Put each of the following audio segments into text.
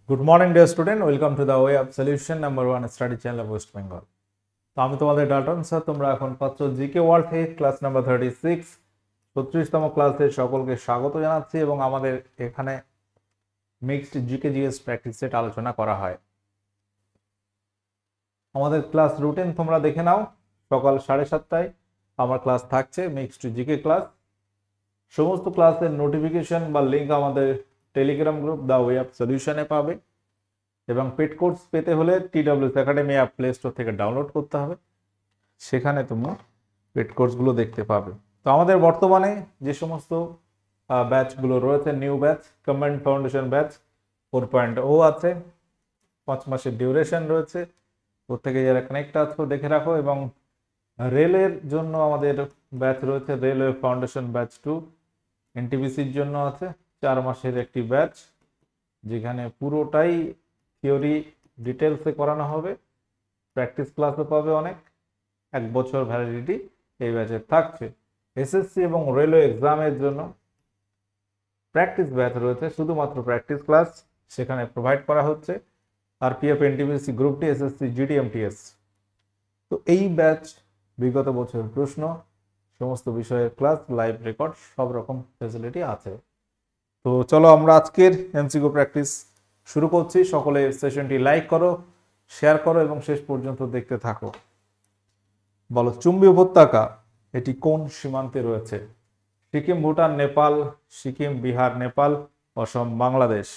Good morning dear student, welcome to the way of solution number 1 study channel of West Bengal. তো আমি তোমাদের Dalton sir. তোমরা এখন পাচ্ছ জিকে ওয়ার্ল্ড থেকে ক্লাস নাম্বার 36 36তম ক্লাসে সকলকে স্বাগত জানাচ্ছি এবং আমাদের এখানে mixed GK GS practice set আলোচনা করা হয়। আমাদের ক্লাস রুটিন তোমরা দেখে নাও। সকাল 7:30টায় আমার ক্লাস থাকছে, মিক্সড জিকে ক্লাস। সমস্ত ক্লাসের নোটিফিকেশন বা লিঙ্ক আমাদের Telegram group the way of সলিউশনে পাবে এবং পেড কোর্স পেতে হলে TWS academy app play store থেকে ডাউনলোড করতে হবে। সেখানে তুমি পেড কোর্সগুলো দেখতে পাবে। তো আমাদের বর্তমানে যে সমস্ত ব্যাচগুলো রয়েছে, new batch combined foundation batch 4.0 আছে, 5 মাসের ডিউরেশন রয়েছে। প্রত্যেকে যারা কানেক্ট আছো দেখে রাখো। এবং রেলের জন্য আমাদের ব্যাচ রয়েছে, রেলওয়ে ফাউন্ডেশন ব্যাচ 2 NTPCর জন্য আছে 4 মাসের একটি ব্যাচ, যেখানে পুরোটাই থিওরি ডিটেলসে করানো হবে। প্র্যাকটিস ক্লাসও পাবে অনেক। 1 বছর ভ্যালিডিটি এই ব্যাচে থাকছে। এসএসসি এবং রেলওয়ে এক্সামের জন্য প্র্যাকটিস ব্যাচ রয়েছে, শুধুমাত্র প্র্যাকটিস ক্লাস সেখানে প্রোভাইড করা হচ্ছে। RPF NTPC group D, SSC GDMTS। তো এই ব্যাচ বিগত বছরের প্রশ্ন, সমস্ত বিষয়ের ক্লাস, লাইভ রেকর্ড, সব রকম ফ্যাসিলিটি আছে। তো চলো আমরা আজকের এমসিকিউ প্র্যাকটিস শুরু করছি। সকলে সেশনটি লাইক করো, শেয়ার করো এবং শেষ পর্যন্ত দেখতে থাকো। বলো, চুম্বী উপত্যকা এটি কোন সীমান্তে রয়েছে? সিকিম, ভুটান, নেপাল, সিকিম, বিহার, নেপাল, অসম, বাংলাদেশ।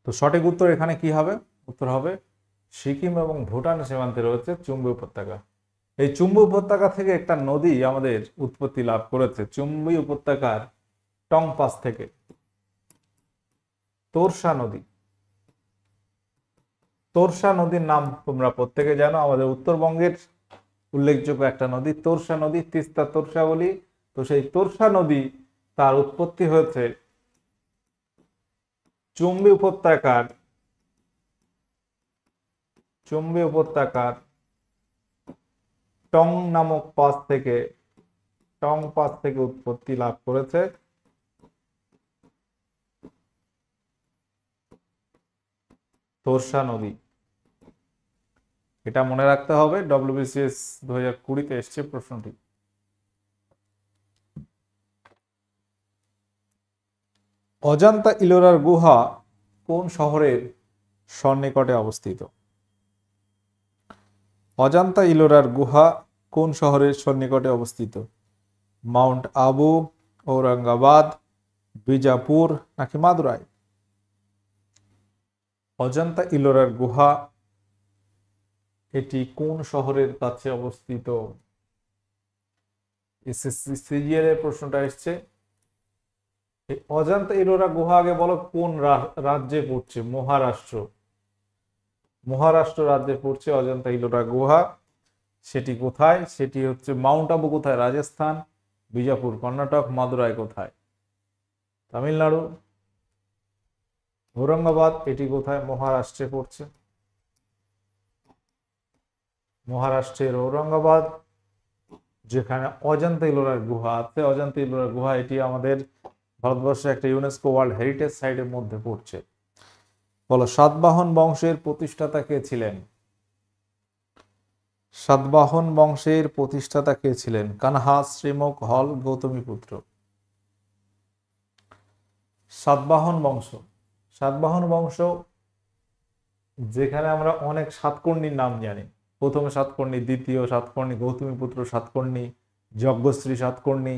তো সঠিক উত্তর এখানে কি হবে? উত্তর হবে সিকিম এবং ভুটান সীমান্তে রয়েছে চুম্বী উপত্যকা। এই চুম্বী উপত্যকা থেকে একটা নদী আমাদের উৎপত্তি লাভ করেছে, চুম্বী উপত্যকার টং পাস থেকে। তোরসা নদী। তোরসা নদীর নাম তোমরা প্রত্যেকে জানো, আমাদের উত্তরবঙ্গের উল্লেখযোগ্য একটা নদী তোরসা নদী, তিস্তা তোরসা বলি। তো সেই তোরসা নদী, তার উৎপত্তি হয়েছে চুম্বী উপত্যকার টং নামক পাস থেকে, টং পাস থেকে উৎপত্তি লাভ করেছে তোরসা নদী। এটা মনে রাখতে হবে, WBCS 2020-তে এসছে প্রশ্নটি। অজন্তা ইলোরার গুহা কোন শহরের সন্নিকটে অবস্থিত? অজন্তা ইলোরার গুহা কোন শহরের সন্নিকটে অবস্থিত? মাউন্ট আবু, ঔরঙ্গাবাদ, বিজাপুর নাকি মাদুরাই? অজন্তা ইলোরার গুহা এটি কোন শহরের কাছে অবস্থিত? এসএসসি সিজিএল এর প্রশ্নটা এসছে। অজন্তা ইলোরা গুহা আগে বলো কোন রাজ্যে পড়ছে? মহারাষ্ট্র। মহারাষ্ট্র রাজ্যে পড়ছে অজন্তা ইলোরা গুহা। সেটি কোথায়? সেটি হচ্ছে মাউন্ট আবু কোথায়? রাজস্থান। বিজাপুর কর্ণাটক। মাদুরাই কোথায়? তামিলনাড়ু। ঔরঙ্গাবাদ এটি কোথায়? মহারাষ্ট্রে পড়ছে। মহারাষ্ট্রের ঔরঙ্গাবাদ, যেখানে অজন্তা ইলোরার গুহা আছে। অজন্তা ইলোরার গুহা এটি আমাদের ভারতবর্ষে একটা ইউনেস্কো ওয়ার্ল্ড হেরিটেজ সাইটের মধ্যে পড়ছে। বলো, সাতবাহন বংশের প্রতিষ্ঠাতা কে ছিলেন? সাতবাহন বংশের প্রতিষ্ঠাতা কে ছিলেন? কানহা, শ্রীমুখ, হল, গৌতমীপুত্র। সাতবাহন বংশ, সাতবাহন বংশ যেখানে আমরা অনেক সাতকর্ণীর নাম জানি। প্রথম সাতকর্ণী, দ্বিতীয় সাতকর্ণী, গৌতমীপুত্র সাতকর্ণী, যজ্ঞশ্রী সাতকর্ণী।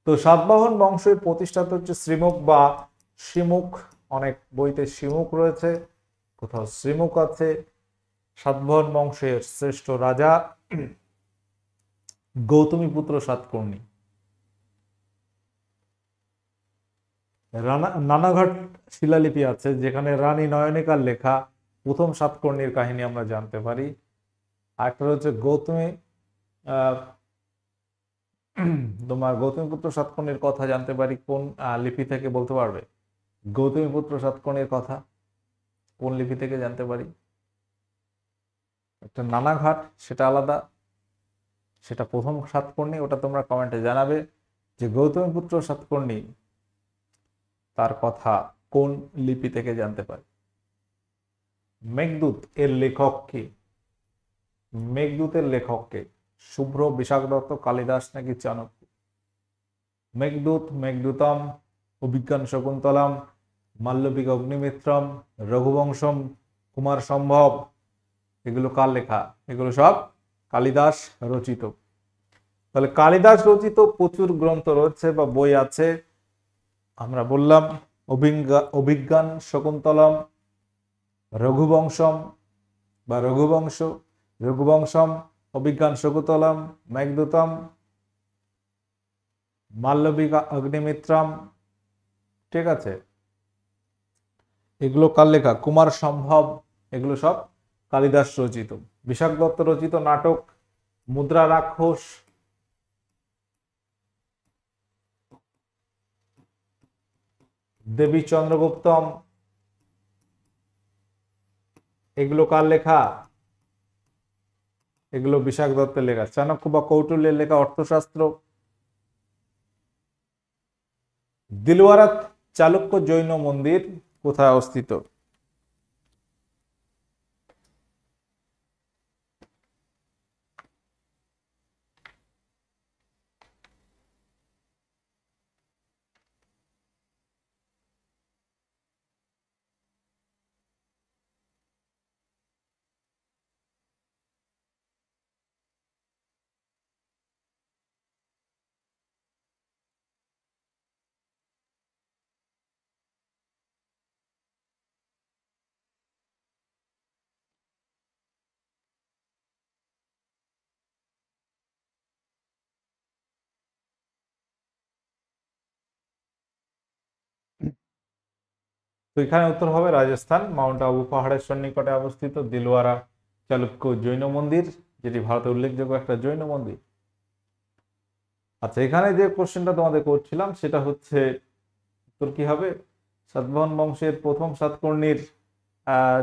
তো সাতবাহন বংশের প্রতিষ্ঠাতা হচ্ছে শ্রীমুখ বা শ্রীমুখ। অনেক বইতে শ্রীমুখ রয়েছে, কোথাও শ্রীমুখ আছে। সাতবাহন বংশের শ্রেষ্ঠ রাজা গৌতমীপুত্র সাতকর্ণী। নানাঘাট শিলালিপি আছে, যেখানে রানী নয়নিকার লেখা প্রথম সাতকর্ণীর কাহিনী আমরা জানতে পারি। আরেকটা রয়েছে গৌতমী, তোমার গৌতমীপুত্র সাতকর্ণীর কথা জানতে পারি কোন লিপি থেকে, বলতে পারবে? গৌতমীপুত্র সাতকর্ণীর কথা কোন লিপি থেকে জানতে পারি? একটা নানাঘাট, সেটা আলাদা, সেটা প্রথম সাতকর্ণী, ওটা তোমরা কমেন্টে জানাবে যে গৌতমীপুত্র সাতকর্ণী তার কথা কোন লিপি থেকে জানতে পারি। মেঘদূত এর লেখক কে? মেঘদূতের লেখক কে? শুভ্র, বিশাখ দত্ত, কালিদাস নাকি চাণক্য? মেঘদূত, মেঘদূতম, অভিজ্ঞান শকুন্তলম, মাল্লবিক অগ্নিমিত্রম, রঘুবংশম, কুমার সম্ভব, এগুলো কার লেখা? এগুলো সব কালিদাস রচিত। তাহলে কালিদাস রচিত প্রচুর গ্রন্থ রয়েছে বা বই আছে। আমরা বললাম অভিজ্ঞান শকুন্তলম, রঘুবংশম বা রঘুবংশম, অভিজ্ঞান শকুন্তলম, মেঘদূতম, মাল্লবিকা অগ্নিমিত্রম, ঠিক আছে? এগুলো কার লেখা? কুমার সম্ভব, এগুলো সব কালিদাস রচিত। বিশাখ দত্ত রচিত নাটক মুদ্রা রাক্ষস, দেবী চন্দ্রগুপ্তম, এগুলো কার লেখা? এগুলো বিশাখ দত্তের লেখা। চাণক্য বা কৌটিল্যের লেখা অর্থশাস্ত্র। দিলওয়ারা চালুক্য জৈন মন্দির কোথায় অবস্থিত? তো এখানে উত্তর হবে রাজস্থান, মাউন্ট আবু পাহাড়ের সন্নিকটে অবস্থিত দিলওয়ারা চালুক্য জৈন মন্দির, যেটি ভারতের উল্লেখযোগ্য একটা জৈন মন্দির। আচ্ছা, এখানে যে কোশ্চেনটা তোমাদের করছিলাম সেটা হচ্ছে উত্তর কি হবে? সাতবাহন বংশের প্রথম সাতকর্ণীর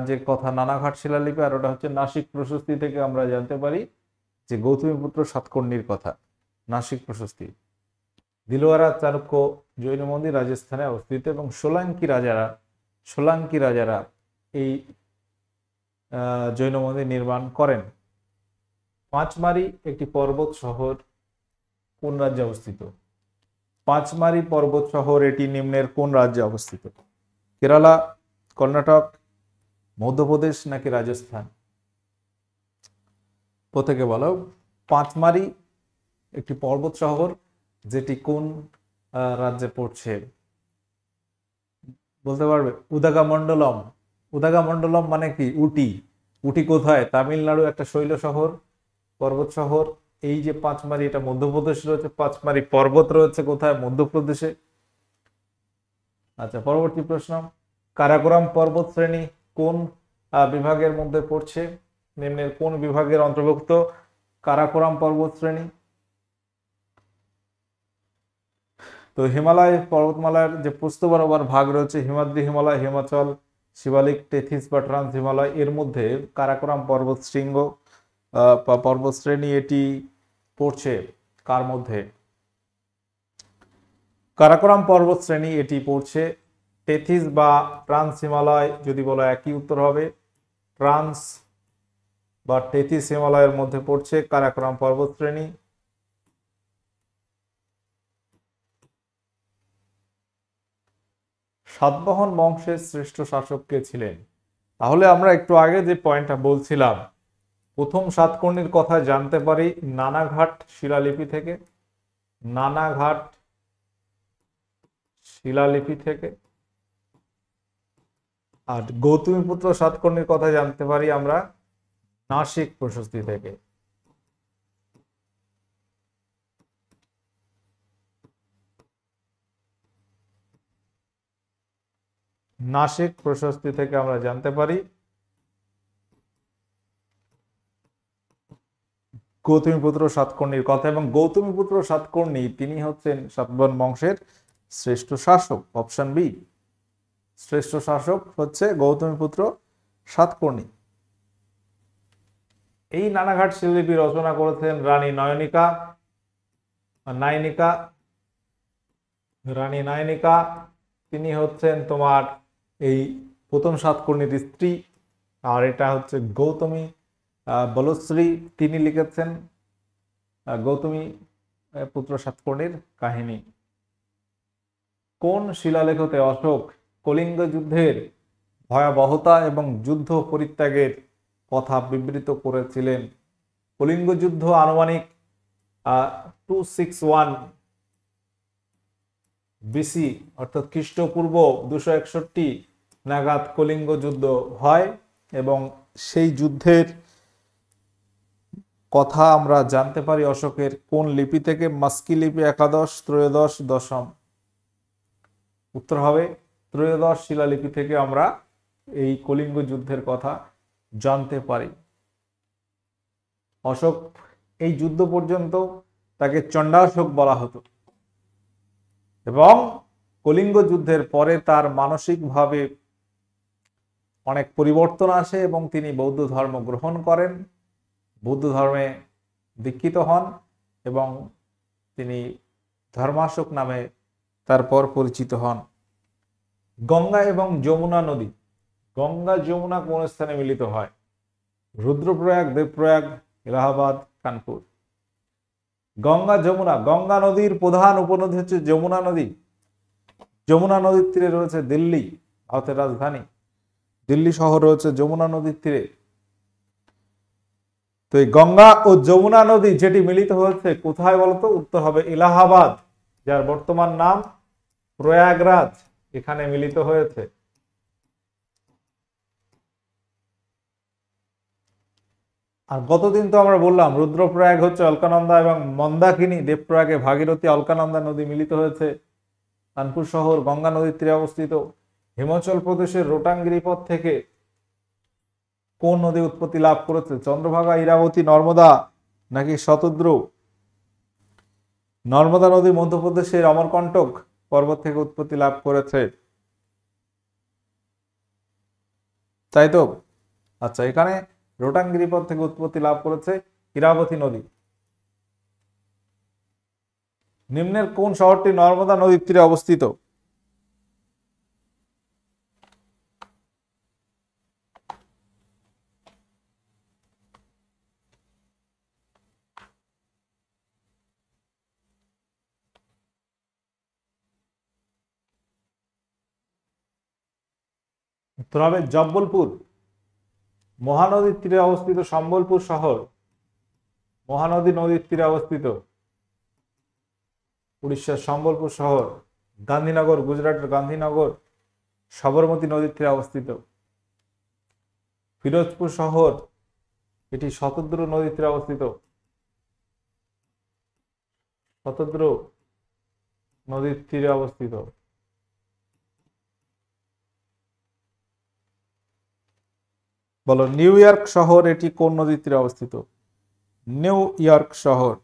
যে কথা নানাঘাট শিলালিপি, আর ওটা হচ্ছে নাসিক প্রশস্তি থেকে আমরা জানতে পারি যে গৌতমীপুত্র সাতকর্ণীর কথা। নাসিক প্রশস্তি। দিলওয়ারা চালুক্য জৈন মন্দির রাজস্থানে অবস্থিত এবং সোলাঙ্কি রাজারা এই জৈন মন্দির নির্মাণ করেন। পাঁচমারি একটি পর্বত শহর কোন রাজ্যে অবস্থিত? পাঁচমারি পর্বত শহর এটি নিম্নের কোন রাজ্যে অবস্থিত? কেরালা, কর্ণাটক, মধ্যপ্রদেশ নাকি রাজস্থান? প্রত্যেকে বলো। পাঁচমারি একটি পর্বত শহর যেটি কোন রাজ্যে পড়ছে? বলতে পারবে? উদাগামন্ডলম। উদাগামন্ডলম মানে কি? উটি। উটি কোথায়? তামিলনাড়ু, একটা শৈল শহর, পর্বত শহর। এই যে পাঁচমারি, এটা মধ্যপ্রদেশ রয়েছে। পাঁচমারি পর্বত রয়েছে কোথায়? মধ্যপ্রদেশে। আচ্ছা, পরবর্তী প্রশ্ন। কারাকোরাম পর্বত শ্রেণী কোন বিভাগের মধ্যে পড়ছে? নিম্নের কোন বিভাগের অন্তর্ভুক্ত কারাকোরাম পর্বত শ্রেণী? তো হিমালয় পর্বতমালার যে প্রস্থ বরাবর ভাগ রয়েছে, হিমাদ্রি হিমালয়, হিমাচল, শিবালিক, টেথিস বা ট্রান্স হিমালয়, এর মধ্যে কারাকোরাম পর্বত শৃঙ্গ পর্বত শ্রেণী এটি পড়ছে কার মধ্যে? কারাকোরাম পর্বত শ্রেণী এটি পড়ছে টেথিস বা ট্রান্স হিমালয়, যদি বলো একই উত্তর হবে। ট্রান্স বা টেথিস হিমালয়ের মধ্যে পড়ছে কারাকোরাম পর্বত শ্রেণী। সাতবাহন বংশের শ্রেষ্ঠ শাসক কে ছিলেন? তাহলে আমরা একটু আগে যে পয়েন্টটা বলছিলাম, প্রথম সাতকর্ণীর কথা জানতে পারি নানাঘাট শিলালিপি থেকে। নানাঘাট শিলালিপি থেকে। আর গৌতমীপুত্র সাতকর্ণীর কথা জানতে পারি আমরা নাসিক প্রশস্তি থেকে। নাসিক প্রশস্তি থেকে আমরা জানতে পারি গৌতমীপুত্র সাতকর্ণীর কথা, এবং গৌতমীপুত্র সাতকর্ণী তিনি হচ্ছেন সাতবাহন বংশের শ্রেষ্ঠ শাসক। অপশন বি, শ্রেষ্ঠ শাসক হচ্ছে গৌতমীপুত্র সাতকর্ণী। এই নানাঘাট শিলালিপি রচনা করেছেন রানী নায়নিকা, রানী নায়নিকা। তিনি হচ্ছেন তোমার এই প্রথম সাতকর্ণীর স্ত্রী, আর এটা হচ্ছে গৌতমী বলশ্রী তিনি লিখেছেন গৌতমী পুত্র সাতকর্ণীর কাহিনী। কোন শিলালেখতে অশোক কলিঙ্গ যুদ্ধের ভয়াবহতা এবং যুদ্ধ পরিত্যাগের কথা বিবৃত করেছিলেন? কলিঙ্গ যুদ্ধ আনুমানিক 261 বিসি অর্থাৎ খ্রিস্টপূর্ব 261 নাগাদ কলিঙ্গ যুদ্ধ হয়, এবং সেই যুদ্ধের কথা আমরা জানতে পারি অশোকের কোন লিপি থেকে? মাস্কি লিপি, একাদশ, ত্রয়োদশ, দশম। উত্তর হবে ত্রয়োদশ শিলালিপি থেকে আমরা এই কলিঙ্গ যুদ্ধের কথা জানতে পারি। অশোক এই যুদ্ধ পর্যন্ত তাকে চণ্ডাশোক বলা হতো, এবং কলিঙ্গ যুদ্ধের পরে তার মানসিকভাবে অনেক পরিবর্তন আসে এবং তিনি বৌদ্ধ ধর্ম গ্রহণ করেন, বৌদ্ধ ধর্মে দীক্ষিত হন, এবং তিনি ধর্মাশোক নামে তারপর পরিচিত হন। গঙ্গা এবং যমুনা নদী, গঙ্গা যমুনা কোন স্থানে মিলিত হয়? রুদ্রপ্রয়াগ, দেবপ্রয়াগ, এলাহাবাদ, কানপুর। গঙ্গা যমুনা, গঙ্গা নদীর প্রধান উপনদী হচ্ছে যমুনা নদী। যমুনা নদীর তীরে রয়েছে দিল্লি, ভারতের রাজধানী দিল্লি শহর রয়েছে যমুনা নদীর তীরে। তো এই গঙ্গা ও যমুনা নদী যেটি মিলিত হয়েছে কোথায় বলতো? উত্তর হবে এলাহাবাদ, যার বর্তমান নাম প্রয়াগরাজ, এখানে মিলিত হয়েছে। আর গতদিন তো আমরা বললাম রুদ্রপ্রয়াগ হচ্ছে অলকানন্দা এবং মন্দাকিনী, দেবপ্রয়াগে ভাগীরথী অলকানন্দা নদী মিলিত হয়েছে। কানপুর শহর গঙ্গা নদীর তীরে অবস্থিত। হিমাচল প্রদেশের রোটাং গিরিপথ থেকে কোন নদী উৎপত্তি লাভ করেছে? চন্দ্রভাগা, ইরাবতী, নর্মদা নাকি শতদ্রু? নর্মদা নদী মধ্যপ্রদেশের অমরকন্টক পর্বত থেকে উৎপত্তি লাভ করেছে, তাই তো? আচ্ছা, এখানে রোটাং গিরিপথ থেকে উৎপত্তি লাভ করেছে ইরাবতী নদী। নিম্নের কোন শহরটি নর্মদা নদীর তীরে অবস্থিত? উত্তর হবে জব্বলপুর। মহানদীর তীরে অবস্থিত সম্বলপুর শহর মহানদী নদীর তীরে অবস্থিত উড়িষ্যার সম্বলপুর শহর। গান্ধীনগর গুজরাটের গান্ধীনগর সবরমতী নদীর তীরে অবস্থিত। ফিরোজপুর শহর এটি শতদ্রু নদীর তীরে অবস্থিত। শতদ্রু নদীর তীরে অবস্থিত। বলো, নিউ ইয়র্ক শহর এটি কোন নদীর তীরে অবস্থিত? নিউ ইয়র্ক শহর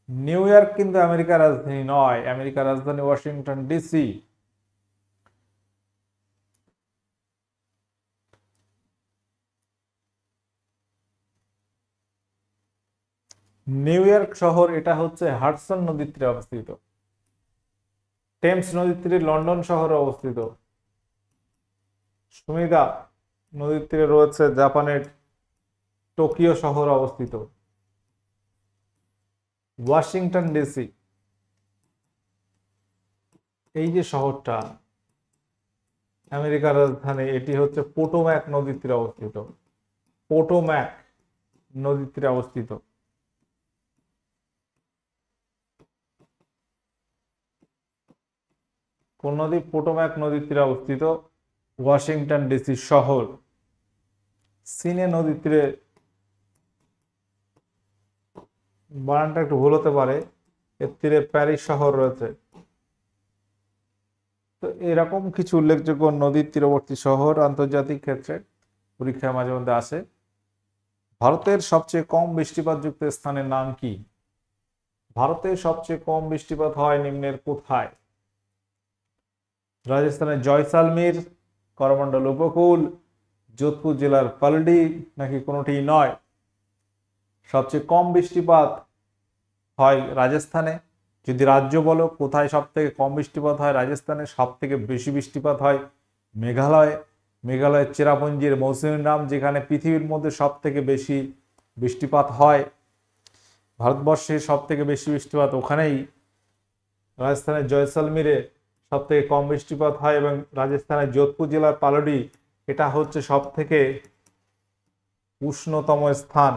নিউ ইয়র্ক কিন্তু আমেরিকার রাজধানী নয়, আমেরিকার রাজধানী ওয়াশিংটন ডিসি। নিউ ইয়র্ক শহর এটা হচ্ছে হাডসন নদীর তীরে অবস্থিত। টেমস নদীর তীরে লন্ডন শহর অবস্থিত। সুমিদা নদীর তীরে রয়েছে জাপানের টোকিও শহর অবস্থিত। ওয়াশিংটন ডিসি এই যে শহরটা আমেরিকার রাজধানী, এটি হচ্ছে পোটোম্যাক নদীর তীরে অবস্থিত। পোটোম্যাক নদীর তীরে অবস্থিত। কোন নদী? পোটোম্যাক নদীর তীরে অবস্থিত ওয়াশিংটন ডিসি শহর। সিনে নদীর তীরে, বানানটা একটু ভুল হতে পারে, এর তীরে প্যারিস শহর রয়েছে। তো এরকম কিছু উল্লেখযোগ্য নদীর তীরবর্তী শহর আন্তর্জাতিক ক্ষেত্রে পরীক্ষায় মাঝে মধ্যে আসে। ভারতের সবচেয়ে কম বৃষ্টিপাতযুক্ত স্থানের নাম কি? ভারতের সবচেয়ে কম বৃষ্টিপাত হয় নিম্নের কোথায়? রাজস্থানের জয়সালমীর, করমণ্ডল উপকূল, যোধপুর জেলার পালডি, নাকি কোনোটি নয়? সবচেয়ে কম বৃষ্টিপাত হয় রাজস্থানে। যদি রাজ্য বলো কোথায় সব থেকে কম বৃষ্টিপাত হয়, রাজস্থানে। সব থেকে বেশি বৃষ্টিপাত হয় মেঘালয়ে। মেঘালয়ের চেরাপুঞ্জির মৌসুমী নাম, যেখানে পৃথিবীর মধ্যে সব থেকে বেশি বৃষ্টিপাত হয়। ভারতবর্ষে সব থেকে বেশি বৃষ্টিপাত ওখানেই। রাজস্থানের জয়সালমীরে সব থেকে কম বৃষ্টিপাত হয়, এবং রাজস্থানের যোধপুর জেলার পালডি, এটা হচ্ছে সব থেকে উষ্ণতম স্থান।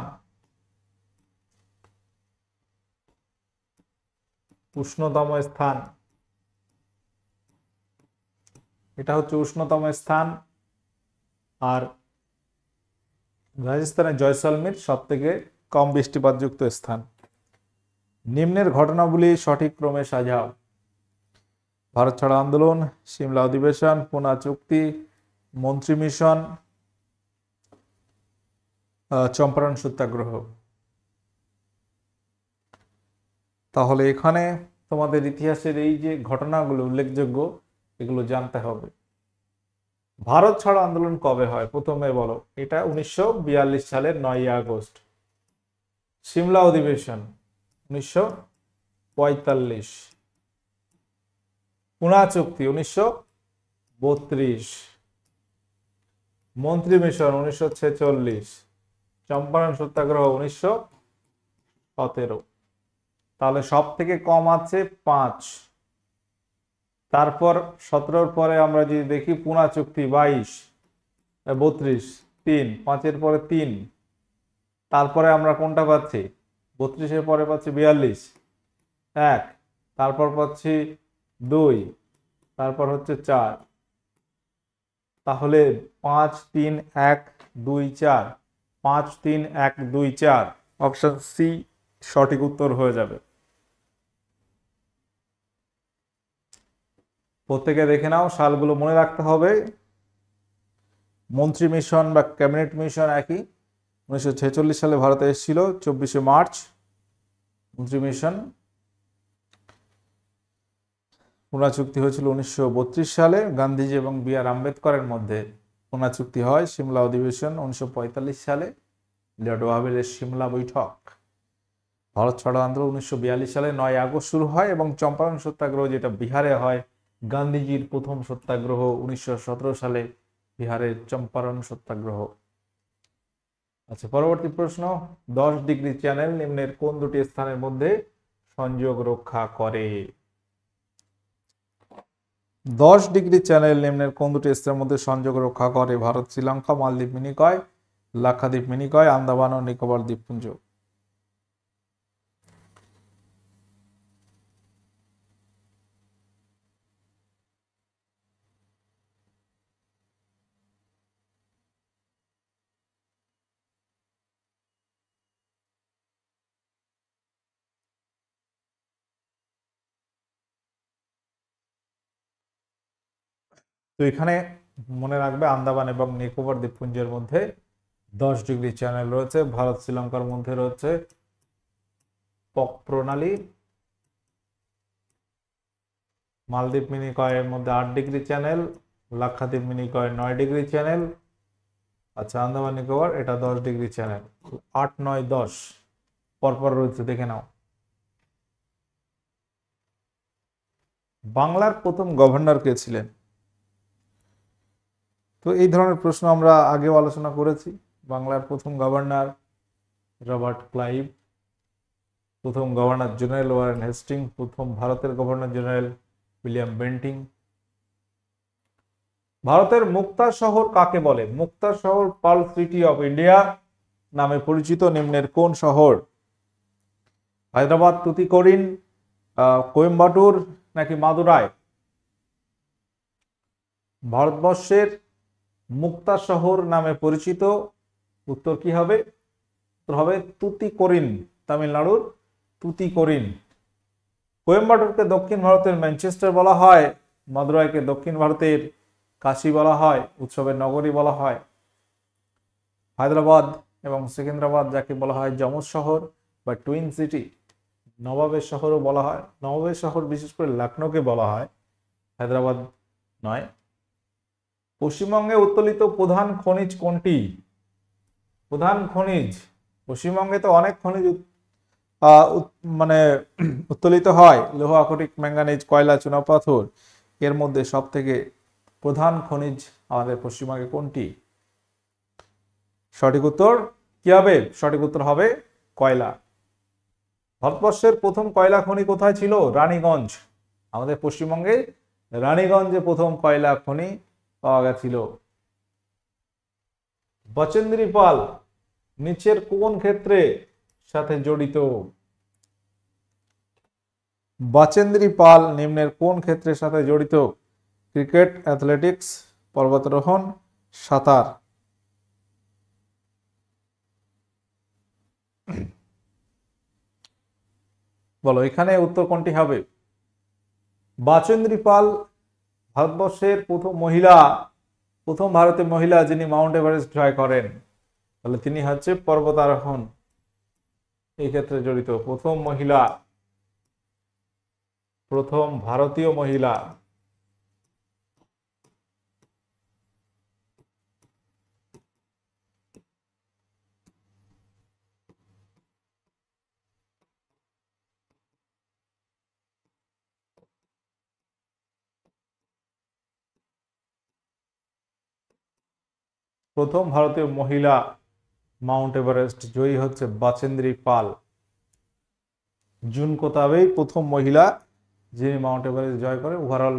উষ্ণতম স্থান, এটা হচ্ছে উষ্ণতম স্থান। আর রাজস্থানের জয়সালমীর সব থেকে কম বৃষ্টিপাতযুক্ত স্থান। নিম্নের ঘটনাগুলি সঠিক ক্রমে সাজাও। ভারত ছাড়ো আন্দোলন, সিমলা অধিবেশন, পুনা চুক্তি, মন্ত্রী মিশন, চম্পারণ সত্যাগ্রহ। তাহলে এখানে তোমাদের ইতিহাসের এই যে ঘটনাগুলো উল্লেখযোগ্য, এগুলো জানতে হবে। ভারত ছাড়ো আন্দোলন কবে হয় প্রথমে বলো? এটা 1942 সালের 9 আগস্ট। সিমলা অধিবেশন 1945। পুনা চুক্তি 1932। মন্ত্রী মিশন 1946। চম্পারণ সত্যাগ্রহ 1917। তাহলে সব থেকে কম আছে 5। তারপর 17-র পরে আমরা যদি দেখি পুনা চুক্তি 32, 3, 5-এর পরে 3। তারপরে আমরা কোনটা পাচ্ছি? 32-এর পরে পাচ্ছি 42, 1। তারপর পাচ্ছি 2, তারপর হচ্ছে 4। তাহলে 5, 3, 1, 2, 4, 5, 3, 1, 2, 4 অপশন সি সঠিক উত্তর হয়ে যাবে। প্রত্যেকে দেখে নাও, সালগুলো মনে রাখতে হবে। মন্ত্রী মিশন বা ক্যাবিনেট মিশন একই। 1946 সালে ভারতে এসেছিল 24শে মার্চ মন্ত্রী মিশন। পুনা চুক্তি হয়েছিল 1932 সালে, গান্ধীজি এবং বি.আর. আম্বেদকরের মধ্যে পুনা চুক্তি হয়। সিমলা অধিবেশন 1945 সালে, লর্ড ওয়াহবেলের সিমলা বৈঠক। ভারত ছাড়ো আন্দোলন 1942 সালে 9 আগস্ট শুরু হয়, এবং চম্পারণ সত্যাগ্রহ যেটা বিহারে হয়, গান্ধীজির প্রথম সত্যাগ্রহ 1917 সালে বিহারের চম্পারণ সত্যাগ্রহ। আচ্ছা, পরবর্তী প্রশ্ন। 10 ডিগ্রি চ্যানেল নিম্নের কোন দুটি স্থানের মধ্যে সংযোগ রক্ষা করে? 10 ডিগ্রি চ্যানেল নিম্নের কোন দুটি স্থানের মধ্যে সংযোগ রক্ষা করে? ভারত শ্রীলঙ্কা, মালদ্বীপ মিনিকয়, লাক্ষাদ্বীপ মিনিকয়, আন্দামান ও নিকোবর দ্বীপপুঞ্জ। তো এখানে মনে রাখবে আন্দামান এবং নিকোবর দ্বীপপুঞ্জের মধ্যে 10 ডিগ্রি চ্যানেল রয়েছে। ভারত শ্রীলঙ্কার মধ্যে রয়েছে পক প্রণালী। মালদ্বীপ মিনিকয়ের মধ্যে 8 degree channel, Lakshadweep Minicoy 9 degree channel. আচ্ছা, আন্দামান নিকোবর এটা 10 ডিগ্রি চ্যানেল। 8, 9, 10 পরপর রয়েছে, দেখে নাও। বাংলার প্রথম গভর্নর কে ছিলেন? তো এই ধরনের প্রশ্ন আমরা আগেও আলোচনা করেছি। বাংলার প্রথম গভর্নর রবার্ট ক্লাইভ, প্রথম গভর্নর জেনারেল ওয়ারেন হেস্টিং, প্রথম ভারতের গভর্নর জেনারেল উইলিয়াম বেন্টিং। ভারতের মুক্তা শহর কাকে বলে? মুক্তা শহর পার্ল সিটি অফ ইন্ডিয়া নামে পরিচিত নিম্নের কোন শহর? হায়দ্রাবাদ, তুতিকোরিন, কোয়েম্বাটুর, নাকি মাদুরাই? ভারতবর্ষের মুক্তা শহর নামে পরিচিত উত্তর কি হবে? উত্তর হবে তুতিকোরিন, তামিলনাড়ুর তুতিকোরিন। কোয়েম্বাটুরকে দক্ষিণ ভারতের ম্যানচেস্টার বলা হয়, মাদুরাইকে দক্ষিণ ভারতের কাশী বলা হয়, উৎসবের নগরী বলা হয়। হায়দ্রাবাদ এবং সেকেন্দ্রাবাদ যাকে বলা হয় যমজ শহর বা টুইন সিটি, নবাবের শহরও বলা হয়। নবাবের শহর বিশেষ করে লখনৌকে বলা হয়, হায়দ্রাবাদ নয়। পশ্চিমবঙ্গে উত্তোলিত প্রধান খনিজ কোনটি? প্রধান খনিজ, পশ্চিমবঙ্গে তো অনেক খনিজ মানে উত্তোলিত হয়, লৌহ, আকরিক, ম্যাঙ্গানিজ, কয়লা, চুনাপাথর। এর মধ্যে সব থেকে প্রধান খনিজ আমাদের পশ্চিমবঙ্গে কোনটি? সঠিক উত্তর কি হবে? সঠিক উত্তর হবে কয়লা। ভারতবর্ষের প্রথম কয়লা খনি কোথায় ছিল? রানীগঞ্জ। আমাদের পশ্চিমবঙ্গে রানীগঞ্জে প্রথম কয়লা খনি পাওয়া গেছিল। বচেন্দ্রী পাল নিচের কোন ক্ষেত্রে সাথে জড়িত? বচেন্দ্রী পাল নিম্নের কোন ক্ষেত্রের সাথে জড়িত? ক্রিকেট, অ্যাথলেটিক্স, পর্বতারোহণ, সাঁতার। বলো এখানে উত্তর কোনটি হবে? বচেন্দ্রী পাল ভারতবর্ষের প্রথম ভারতের মহিলা যিনি মাউন্ট এভারেস্ট জয় করেন, তাহলে তিনি হচ্ছে পর্বতারোহণ এই ক্ষেত্রে জড়িত প্রথম ভারতীয় মহিলা। প্রথম ভারতীয় মহিলা মাউন্ট এভারেস্ট জয়ী হচ্ছে বচেন্দ্রী পাল। জুন কোতাবেই প্রথম মহিলা যিনি মাউন্ট এভারেস্ট জয় করে ওভারঅল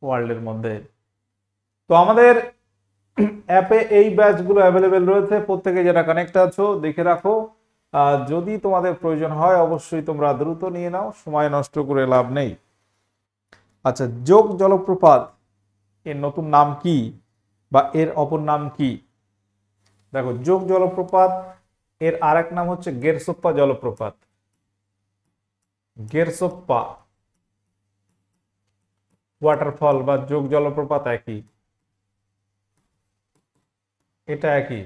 ওয়ার্ল্ডের মধ্যে। তো আমাদের অ্যাপে এই ব্যাচগুলো অ্যাভেলেবেল রয়েছে, প্রত্যেকে যারা কানেক্ট আছো দেখে রাখো। যদি তোমাদের প্রয়োজন হয় অবশ্যই তোমরা দ্রুত নিয়ে নাও, সময় নষ্ট করে লাভ নেই। আচ্ছা, যোগ জলপ্রপাত এর নতুন নাম কি বা এর অপর নাম কি? দেখো, যোগ জলপ্রপাত এর আরেক নাম হচ্ছে গেরসোপ্পা জলপ্রপাত। গেরসোপ্পা ওয়াটারফল বা যোগ জলপ্রপাত একই, এটা একই।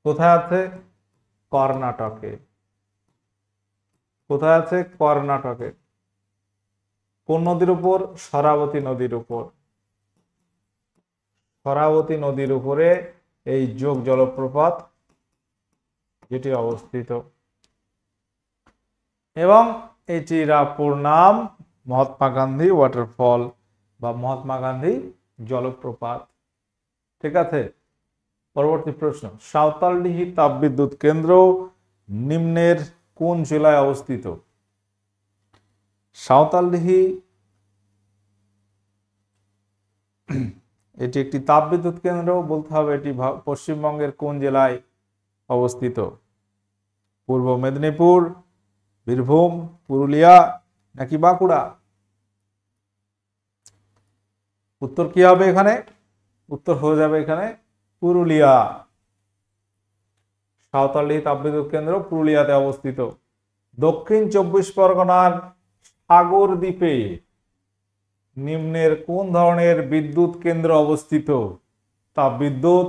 কোথায় আছে? কর্ণাটকে। কোথায় আছে? কর্ণাটকে। কোন নদীর উপর? শরাবতী নদীর উপর। শরাবতী নদীর উপরে এই যোগ জলপ্রপাত যেটি অবস্থিত, এবং এটির অপর নাম মহাত্মা গান্ধী ওয়াটারফল বা মহাত্মা গান্ধী জলপ্রপাত। ঠিক আছে, পরবর্তী প্রশ্ন। সাঁওতালডিহি তাপবিদ্যুৎ কেন্দ্র নিম্নের কোন জেলায় অবস্থিত? সাঁওতালডিহি এটি একটি তাপবিদ্যুৎ কেন্দ্র, বলতে হবে এটি পশ্চিমবঙ্গের কোন জেলায় অবস্থিত? পূর্ব মেদিনীপুর, বীরভূম, পুরুলিয়া নাকি বাঁকুড়া? উত্তর কি হবে এখানে? উত্তর হয়ে যাবে এখানে পুরুলিয়া। সাঁওতালডিহি তাপবিদ্যুৎ কেন্দ্র পুরুলিয়াতে অবস্থিত। দক্ষিণ 24 পরগনার সাগর দ্বীপে নিম্নের কোন ধরনের বিদ্যুৎ কেন্দ্র অবস্থিত? তাপবিদ্যুৎ,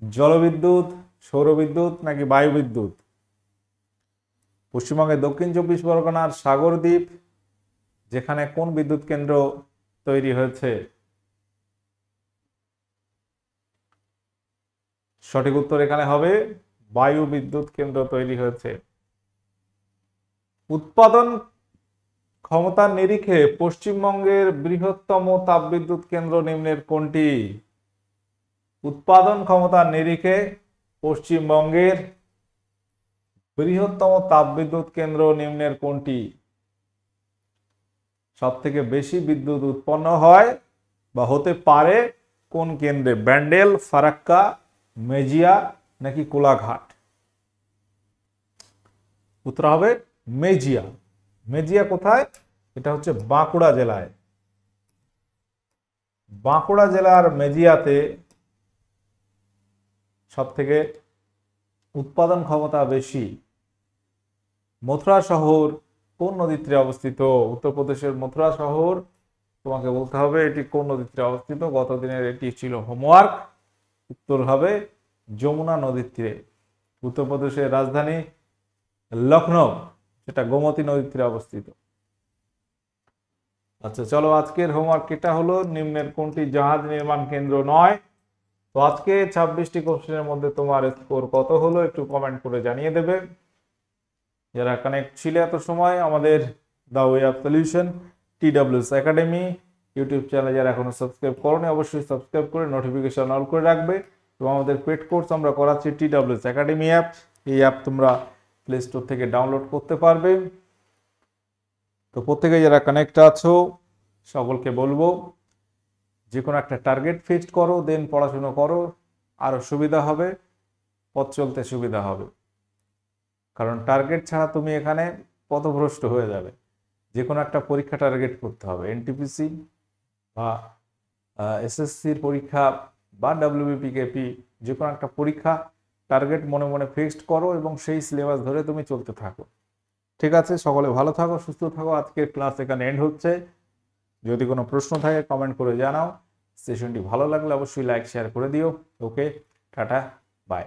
জলবিদ্যুৎ, সৌরবিদ্যুৎ নাকি বায়ু বিদ্যুৎ? পশ্চিমবঙ্গের দক্ষিণ 24 পরগনার সাগর দ্বীপ, যেখানে কোন বিদ্যুৎ কেন্দ্র তৈরি হয়েছে? সঠিক উত্তর এখানে হবে বায়ু বিদ্যুৎ কেন্দ্র তৈরি হয়েছে। উৎপাদন ক্ষমতার নিরিখে পশ্চিমবঙ্গের বৃহত্তম তাপবিদ্যুৎ কেন্দ্র নিম্নের কোনটি? উৎপাদন ক্ষমতার নিরিখে পশ্চিমবঙ্গের বৃহত্তম তাপবিদ্যুৎ কেন্দ্র নিম্নের কোনটি? সব থেকে বেশি বিদ্যুৎ উৎপন্ন হয় বা হতে পারে কোন কেন্দ্রে? ব্যান্ডেল, ফারাক্কা, মেজিয়া নাকি কোলাঘাট? উত্তর হবে মেজিয়া। মেজিয়া কোথায়? এটা হচ্ছে বাঁকুড়া জেলায়। বাঁকুড়া জেলার মেজিয়াতে সব থেকে উৎপাদন ক্ষমতা বেশি। মথুরা শহর কোন নদীর তীরে অবস্থিত? উত্তরপ্রদেশের মথুরা শহর তোমাকে বলতে হবে এটি কোন নদীর তীরে অবস্থিত। গত দিনের এটি ছিল হোমওয়ার্ক। উত্তর হবে যমুনা নদীর তীরে। উত্তরপ্রদেশের রাজধানী লখনৌ, যেটা গোমতী নদীর তীরে অবস্থিত। আচ্ছা চলো, আজকের হোমওয়ার্ক এটা হলো, নিম্নের কোনটি জাহাজ নির্মাণ কেন্দ্র নয়? তো আজকে 26টি কোশ্চেনের মধ্যে তোমার স্কোর কত হলো একটু কমেন্ট করে জানিয়ে দেবে। যারা কানেক্ট ছিলে এত সময় আমাদের the way of solution TWS academy YouTube চ্যানেলে যারা এখনো সাবস্ক্রাইব করোনি অবশ্যই সাবস্ক্রাইব করে নোটিফিকেশন অল করে রাখবে। এবং আমাদের পেড কোর্স আমরা করাচ্ছি TWS একাডেমি অ্যাপ। এই অ্যাপ তোমরা প্লে স্টোর থেকে ডাউনলোড করতে পারবে। তো প্রত্যেকে যারা কানেক্ট আছো সকলকে বলবো যে কোনো একটা টার্গেট ফিক্সড করো, দেন পড়াশুনো করো, আরো সুবিধা হবে, পথ চলতে সুবিধা হবে। কারণ টার্গেট ছাড়া তুমি এখানে পথভ্রষ্ট হয়ে যাবে। যে কোনো একটা পরীক্ষা টার্গেট করতে হবে, NTPC বা SSCর পরীক্ষা বা WBPKP, যে কোনো একটা পরীক্ষা টার্গেট মনে মনে ফিক্সড করো এবং সেই সিলেবাস ধরে তুমি চলতে থাকো। ঠিক আছে, সকলে ভালো থাকো, সুস্থ থাকো। আজকের ক্লাস এখানে এন্ড হচ্ছে। যদি কোনো প্রশ্ন থাকে কমেন্ট করে জানাও। সেশনটি ভালো লাগলে অবশ্যই লাইক শেয়ার করে দিও। ওকে, টাটা, বাই।